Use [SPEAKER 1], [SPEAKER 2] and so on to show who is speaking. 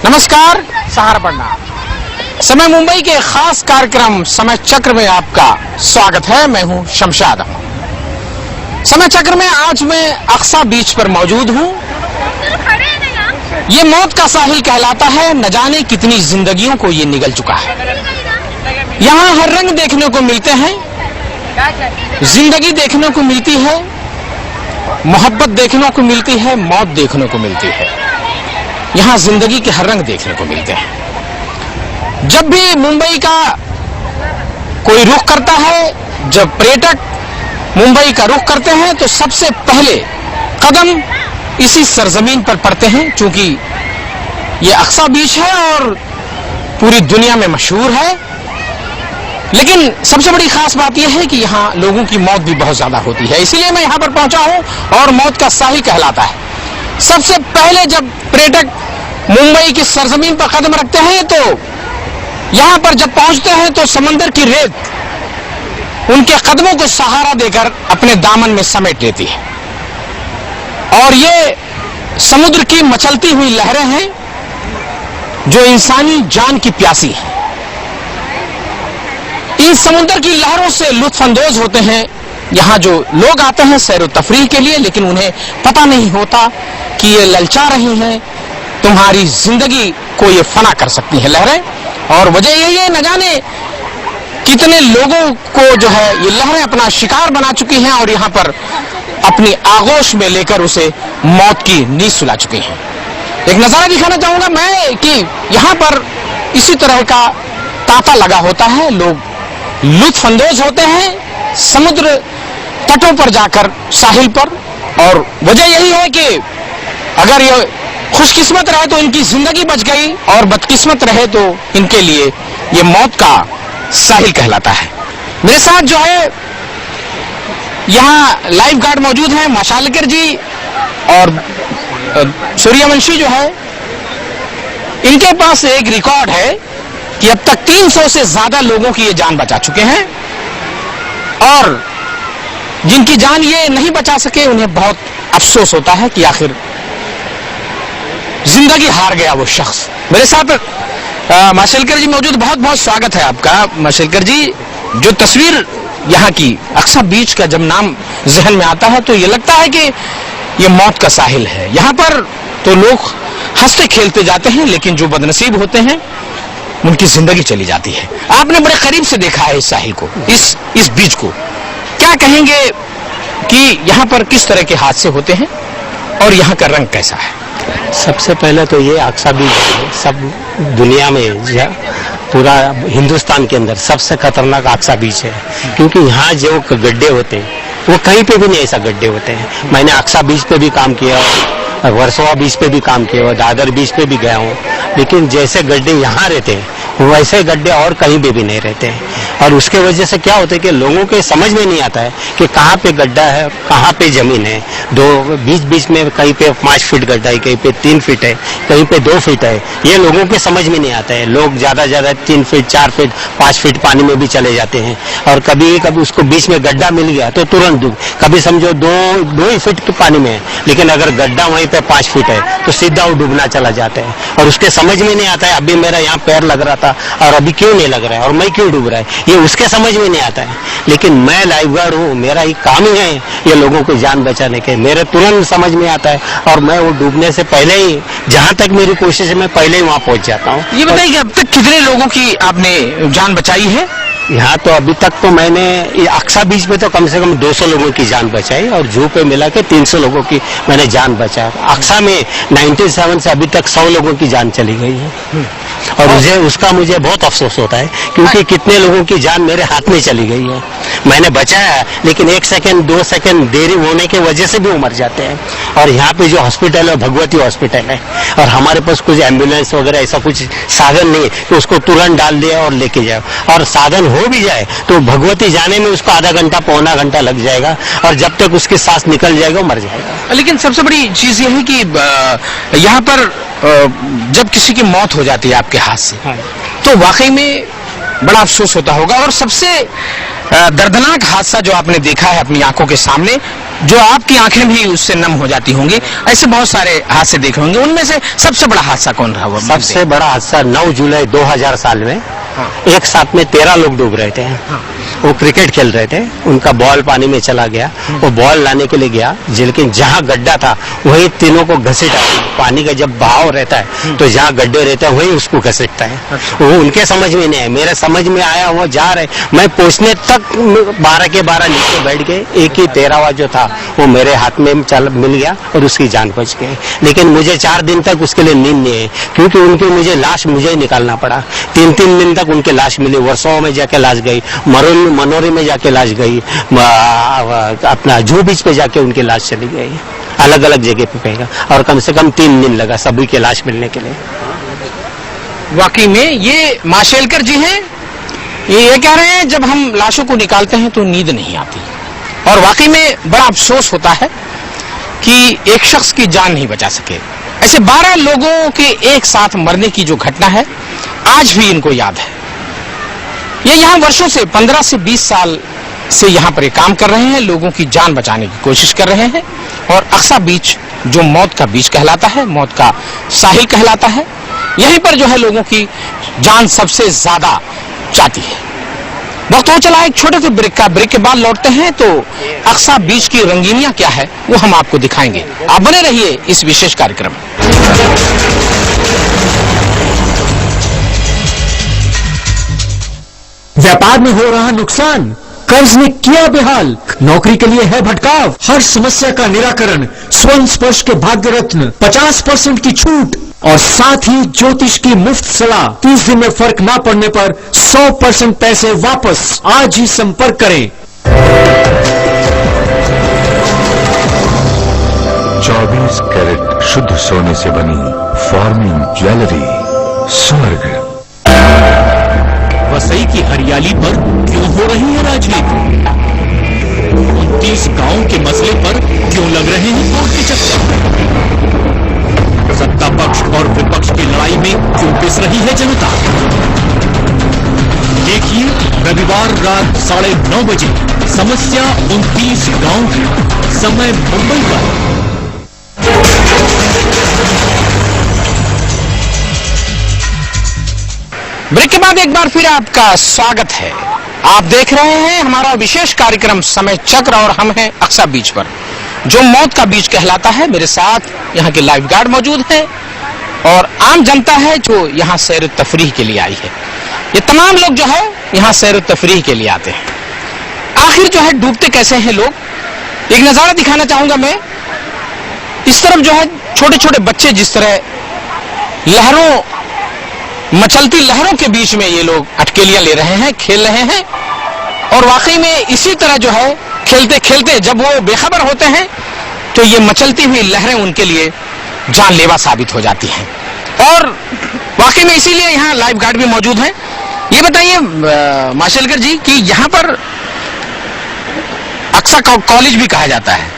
[SPEAKER 1] नमस्कार, सहारा पढ़ना समय मुंबई के खास कार्यक्रम समय चक्र में आपका स्वागत है। मैं हूं शमशाद। समय चक्र में आज मैं अक्सा बीच पर मौजूद हूं। ये मौत का साहिल कहलाता है। न जाने कितनी जिंदगियों को ये निगल चुका है। यहाँ हर रंग देखने को मिलते हैं, जिंदगी देखने को मिलती है, मोहब्बत देखने को मिलती है, मौत देखने को मिलती है। यहाँ जिंदगी के हर रंग देखने को मिलते हैं। जब भी मुंबई का कोई रुख करता है, जब पर्यटक मुंबई का रुख करते हैं, तो सबसे पहले कदम इसी सरजमीन पर पड़ते हैं, क्योंकि ये अक्सा बीच है और पूरी दुनिया में मशहूर है। लेकिन सबसे बड़ी खास बात यह है कि यहाँ लोगों की मौत भी बहुत ज्यादा होती है। इसीलिए मैं यहाँ पर पहुंचा हूं और मौत का साहिल कहलाता है। सबसे पहले जब पर्यटक मुंबई की सरजमीन पर कदम रखते हैं, तो यहां पर जब पहुंचते हैं तो समंदर की रेत उनके कदमों को सहारा देकर अपने दामन में समेट लेती है। और ये समुद्र की मचलती हुई लहरें हैं जो इंसानी जान की प्यासी है। इन समुद्र की लहरों से लुत्फानंदोज होते हैं यहाँ जो लोग आते हैं सैर तफरीह के लिए, लेकिन उन्हें पता नहीं होता कि ये ललचा रही हैं तुम्हारी जिंदगी को, ये फना कर सकती है लहरें। और वजह यही है, न जाने कितने लोगों को जो है ये लहरें अपना शिकार बना चुकी हैं और यहाँ पर अपनी आगोश में लेकर उसे मौत की नींद सुला चुकी हैं। एक नजारा दिखाना चाहूंगा मैं कि यहाँ पर इसी तरह का तांता लगा होता है। लोग लुत्फानंदोज होते हैं समुद्र तटों पर जाकर, साहिल पर। और वजह यही है कि अगर ये खुशकिस्मत रहे तो इनकी जिंदगी बच गई, और बदकिस्मत रहे तो इनके लिए ये मौत का साहिल कहलाता है। मेरे साथ जो है यहाँ लाइफ गार्ड मौजूद हैं, माशालकर जी और सूर्यवंशी जो है, इनके पास एक रिकॉर्ड है कि अब तक 300 से ज्यादा लोगों की ये जान बचा चुके हैं। और जिनकी जान ये नहीं बचा सके उन्हें बहुत अफसोस होता है कि आखिर जिंदगी हार गया वो शख्स। मेरे साथ माशेलकर जी मौजूद, बहुत बहुत स्वागत है आपका। माशेलकर जी, जो तस्वीर यहाँ की अक्सा बीच का जब नाम जहन में आता है तो ये लगता है कि ये मौत का साहिल है। यहाँ पर तो लोग हंसते खेलते जाते हैं, लेकिन जो बदनसीब होते हैं उनकी जिंदगी चली जाती है। आपने बड़े करीब से देखा है इस साहिल को, इस बीच को। क्या कहेंगे कि यहाँ पर किस तरह के हादसे होते हैं और यहाँ का रंग कैसा है?
[SPEAKER 2] सबसे पहले तो ये अक्सा बीच सब दुनिया में, पूरा हिंदुस्तान के अंदर सबसे खतरनाक अक्सा बीच है। क्योंकि यहाँ जो गड्ढे होते हैं वो कहीं पे भी नहीं ऐसा गड्ढे होते हैं। मैंने अक्सा बीच पे भी काम किया, वर्सोवा बीच पे भी काम किया, दादर बीच पे भी गया हूँ। लेकिन जैसे गड्ढे यहाँ रहते हैं वैसे गड्ढे और कहीं पे भी नहीं रहते हैं। और उसके वजह से क्या होता है कि लोगों के समझ में नहीं आता है कि कहाँ पे गड्ढा है, कहाँ पे जमीन है। बीच बीच में कहीं पे 5 फीट गड्ढा है, कहीं पे 3 फीट है, कहीं पे 2 फीट है। ये लोगों के समझ में नहीं आता है। लोग ज्यादा 3 फीट 4 फीट 5 फीट पानी में भी चले जाते हैं। और कभी कभी उसको बीच में गड्ढा मिल गया तो तुरंत डूब, कभी समझो 2 ही फीट के पानी में है, लेकिन अगर गड्ढा वहीं पे 5 फीट है तो सीधा वो डूबना चला जाता है। और उसके समझ में नहीं आता है अभी मेरा यहाँ पैर लग रहा था और अभी क्यों नहीं लग रहा है और मैं क्यों डूब रहा है, ये उसके समझ में नहीं आता है। लेकिन मैं लाइफ गार्ड हूँ, मेरा ही काम ही है ये लोगों को जान बचाने के। मेरे तुरंत समझ में आता है और मैं वो डूबने से पहले ही, जहां तक मेरी कोशिश है, मैं पहले ही वहां पहुंच जाता हूँ।
[SPEAKER 1] ये बताइए कि अब तक कितने लोगों की आपने जान बचाई है?
[SPEAKER 2] यहाँ तो अभी तक तो मैंने अक्सा बीच में तो कम से कम 200 लोगों की जान बचाई और जू पे मिला के 300 लोगों की मैंने जान बचाई। अक्सा में 97 से अभी तक 100 लोगों की जान चली गई है। और उसका मुझे बहुत अफसोस होता है, क्योंकि कितने लोगों की जान मेरे हाथ में चली गई है। मैंने बचाया, लेकिन 1 सेकंड 2 सेकंड देरी होने की वजह से भी वो मर जाते हैं। और यहाँ पे जो हॉस्पिटल है भगवती हॉस्पिटल है, और हमारे पास कुछ एम्बुलेंस वगैरह ऐसा कुछ साधन नहीं है कि उसको तुरंत डाल दिया और लेके जाओ। और साधन हो भी जाए तो भगवती जाने में उसको आधा घंटा पौना घंटा लग जाएगा, और जब तक उसकी सांस निकल जाएगा वो मर जाएगा।
[SPEAKER 1] लेकिन सबसे बड़ी चीज ये है कि यहाँ पर जब किसी की मौत हो जाती है आपके हाथ से, तो वाकई में बड़ा अफसोस होता होगा। और सबसे दर्दनाक हादसा जो आपने देखा है अपनी आंखों के सामने, जो आपकी आंखें भी उससे नम हो जाती होंगी। ऐसे बहुत सारे हादसे देखे होंगे, उनमें से सबसे बड़ा हादसा कौन रहा? वो
[SPEAKER 2] सबसे बड़ा हादसा 9 जुलाई 2000 साल में एक साथ में 13 लोग डूब रहे थे। वो क्रिकेट खेल रहे थे, उनका बॉल पानी में चला गया, वो बॉल लाने के लिए गया, लेकिन जहाँ गड्ढा था वही तीनों को घसीटा। पानी का जब बहाव रहता है तो जहाँ गड्ढे रहते हैं वही उसको घसीटता है। वो उनके समझ में नहीं है, मेरे समझ में आया, वो जा रहे, मैं पहुंचने तक 12 के 12 नीचे बैठ गए। एक ही 13वां जो था वो मेरे हाथ में चल मिल गया और उसकी जान बच गई। लेकिन मुझे 4 दिन तक उसके लिए नींद नहीं है, क्योंकि उनकी मुझे लाश मुझे ही निकालना पड़ा। 3-3 दिन तक उनकी लाश मिली। वर्षों में जाके लाश गई, मनोरी में जाके लाश गई, अपना जूहू बीच पे जाके उनकी लाश चली गई, अलग अलग जगह पे गई, और कम से कम 3 दिन लगा सभी की लाश मिलने के लिए।
[SPEAKER 1] वाकई में ये माशेलकर जी हैं, ये कह रहे हैं जब हम लाशों को निकालते हैं तो नींद नहीं आती, और वाकई में बड़ा अफसोस होता है कि एक शख्स की जान नहीं बचा सके। ऐसे 12 लोगों के एक साथ मरने की जो घटना है आज भी इनको याद है। ये यहाँ वर्षों से 15 से 20 साल से यहाँ पर ये काम कर रहे हैं, लोगों की जान बचाने की कोशिश कर रहे हैं। और अक्सा बीच जो मौत का बीच कहलाता है, मौत का साहिल कहलाता है, यहीं पर जो है लोगों की जान सबसे ज्यादा जाती है। वक्त हो चला एक छोटे से ब्रेक का। ब्रेक के बाद लौटते हैं तो अक्सा बीच की रंगीनियां क्या है वो हम आपको दिखाएंगे। आप बने रहिए इस विशेष कार्यक्रम में।
[SPEAKER 3] व्यापार में हो रहा नुकसान, कर्ज ने किया बेहाल, नौकरी के लिए है भटकाव, हर समस्या का निराकरण स्वर्ण स्पर्श के भाग्य रत्न, 50% की छूट और साथ ही ज्योतिष की मुफ्त सलाह। 30 दिन में फर्क ना पड़ने पर 100% पैसे वापस। आज ही संपर्क करें।
[SPEAKER 4] 24 कैरेट शुद्ध सोने से बनी फॉर्मिंग ज्वेलरी स्वर्ग।
[SPEAKER 3] वसई की हरियाली पर क्यों हो रही है राजनीति? 29 गांव के मसले पर क्यों लग रहे हैं कोर्ट के चक्कर? सत्ता पक्ष और विपक्ष की लड़ाई में क्यों पिस रही है जनता? देखिए रविवार रात 9:30 बजे समस्या 29 गांव की, समय मुंबई का।
[SPEAKER 1] ब्रेक के बाद एक बार फिर आपका स्वागत है। आप देख रहे हैं हमारा विशेष कार्यक्रम समय चक्र, और हम हैं अक्सा बीच पर जो मौत का बीच कहलाता है। मेरे साथ यहाँ के लाइफ गार्ड मौजूद हैं और आम जनता है जो यहाँ सैर तफरीह के लिए आई है। ये तमाम लोग जो है यहाँ सैर तफरीह के लिए आते हैं। आखिर जो है डूबते कैसे हैं लोग, एक नजारा दिखाना चाहूंगा मैं। इस तरफ जो है छोटे छोटे बच्चे जिस तरह लहरों, मचलती लहरों के बीच में ये लोग अटकेलियां ले रहे हैं, खेल रहे हैं। और वाकई में इसी तरह जो है खेलते खेलते जब वो बेखबर होते हैं तो ये मचलती हुई लहरें उनके लिए जानलेवा साबित हो जाती हैं। और वाकई में इसीलिए यहाँ लाइफ गार्ड भी मौजूद हैं। ये बताइए माशेलकर जी कि यहाँ पर अक्सा कॉलेज भी कहा जाता है,